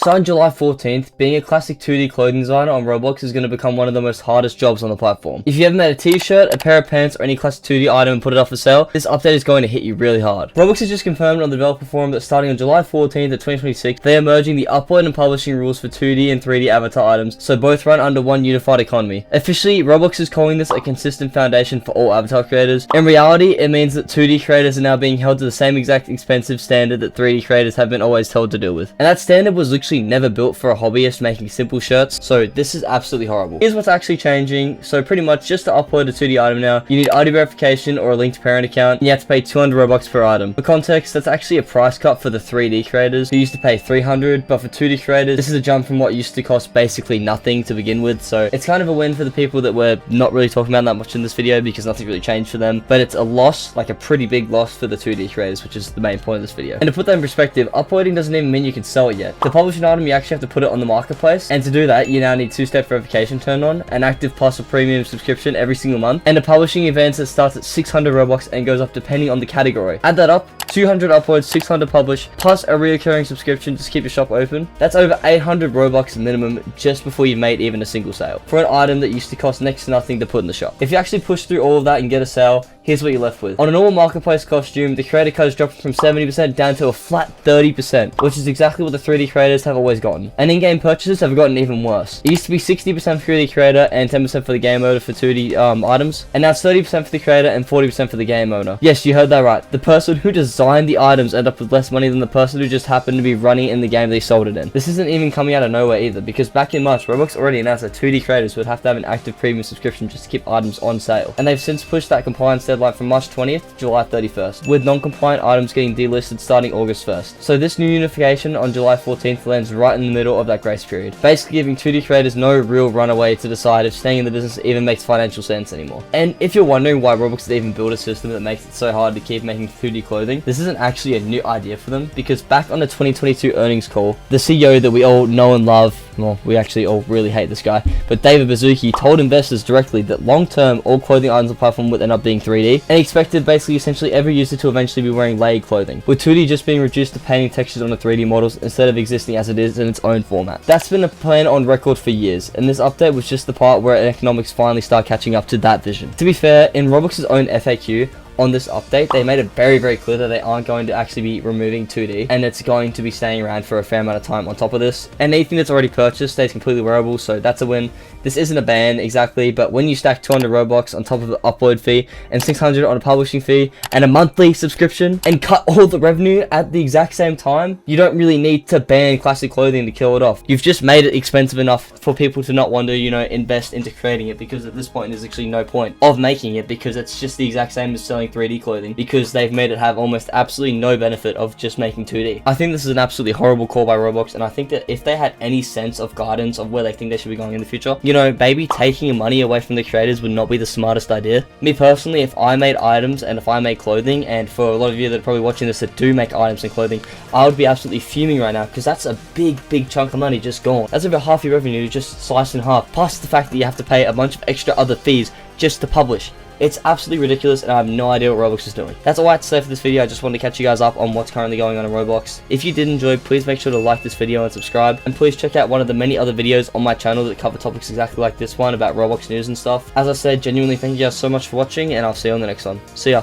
Starting July 14th, being a classic 2D clothing designer on Roblox is going to become one of the most hardest jobs on the platform. If you ever made a t-shirt, a pair of pants, or any classic 2D item and put it up for sale, this update is going to hit you really hard. Roblox has just confirmed on the developer forum that starting on July 14th of 2026, they are merging the upload and publishing rules for 2D and 3D avatar items, so both run under one unified economy. Officially, Roblox is calling this a consistent foundation for all avatar creators. In reality, it means that 2D creators are now being held to the same exact expensive standard that 3D creators have been always told to deal with. And that standard was literally never built for a hobbyist making simple shirts, so this is absolutely horrible. Here's what's actually changing. So pretty much just to upload a 2D item now, you need ID verification or a linked parent account, and you have to pay 200 Robux per item. For context, that's actually a price cut for the 3D creators who used to pay 300, but for 2D creators, this is a jump from what used to cost basically nothing to begin with, so it's kind of a win for the people that we're not really talking about that much in this video because nothing really changed for them, but it's a loss, like a pretty big loss for the 2D creators, which is the main point of this video. And to put that in perspective, uploading doesn't even mean you can sell it yet. To publish an item, you actually have to put it on the marketplace, and to do that, you now need two-step verification turned on, an active plus or premium subscription every single month, and a publishing event that starts at 600 Robux and goes up depending on the category. Add that up, 200 uploads, 600 publish, plus a reoccurring subscription to keep your shop open. That's over 800 Robux minimum just before you've made even a single sale for an item that used to cost next to nothing to put in the shop. If you actually push through all of that and get a sale, here's what you're left with. On a normal marketplace costume, the creator cut is dropping from 70% down to a flat 30%, which is exactly what the 3D creators have always gotten. And in-game purchases have gotten even worse. It used to be 60% for the creator and 10% for the game owner for 2D items, and now it's 30% for the creator and 40% for the game owner. Yes, you heard that right. The person who designed the items end up with less money than the person who just happened to be running in the game they sold it in. This isn't even coming out of nowhere either, because back in March, Roblox already announced that 2D creators would have to have an active premium subscription just to keep items on sale. And they've since pushed that compliance deadline from March 20th to July 31st, with non-compliant items getting delisted starting August 1st. So this new unification on July 14th lands right in the middle of that grace period, basically giving 2D creators no real runaway to decide if staying in the business even makes financial sense anymore. And if you're wondering why Roblox has even built a system that makes it so hard to keep making 2D clothing, this isn't actually a new idea for them, because back on the 2022 earnings call, the CEO that we all know and love, well, we actually all really hate this guy, but David Baszucki told investors directly that long-term, all clothing items on the platform would end up being 3D, and he expected basically essentially every user to eventually be wearing layered clothing, with 2D just being reduced to painting textures on the 3D models instead of existing as it is in its own format. That's been a plan on record for years, and this update was just the part where economics finally start catching up to that vision. To be fair, in Roblox's own FAQ, on this update, they made it very, very clear that they aren't going to actually be removing 2D, and it's going to be staying around for a fair amount of time on top of this. And anything that's already purchased stays completely wearable, so that's a win. This isn't a ban exactly, but when you stack 200 Robux on top of the upload fee and 600 on a publishing fee and a monthly subscription and cut all the revenue at the exact same time, you don't really need to ban classic clothing to kill it off. You've just made it expensive enough for people to not want to, you know, invest into creating it, because at this point there's actually no point of making it, because it's just the exact same as selling 3D clothing, because they've made it have almost absolutely no benefit of just making 2D. I think this is an absolutely horrible call by Roblox, and I think that if they had any sense of guidance of where they think they should be going in the future, you know, maybe taking money away from the creators would not be the smartest idea. Me personally, if I made items and if I made clothing, and for a lot of you that are probably watching this that do make items and clothing, I would be absolutely fuming right now, because that's a big chunk of money just gone. That's over half your revenue just sliced in half, plus the fact that you have to pay a bunch of extra other fees just to publish. It's absolutely ridiculous, and I have no idea what Roblox is doing. That's all I had to say for this video. I just wanted to catch you guys up on what's currently going on in Roblox. If you did enjoy, please make sure to like this video and subscribe, and please check out one of the many other videos on my channel that cover topics exactly like this one about Roblox news and stuff. As I said, genuinely thank you guys so much for watching, and I'll see you on the next one. See ya.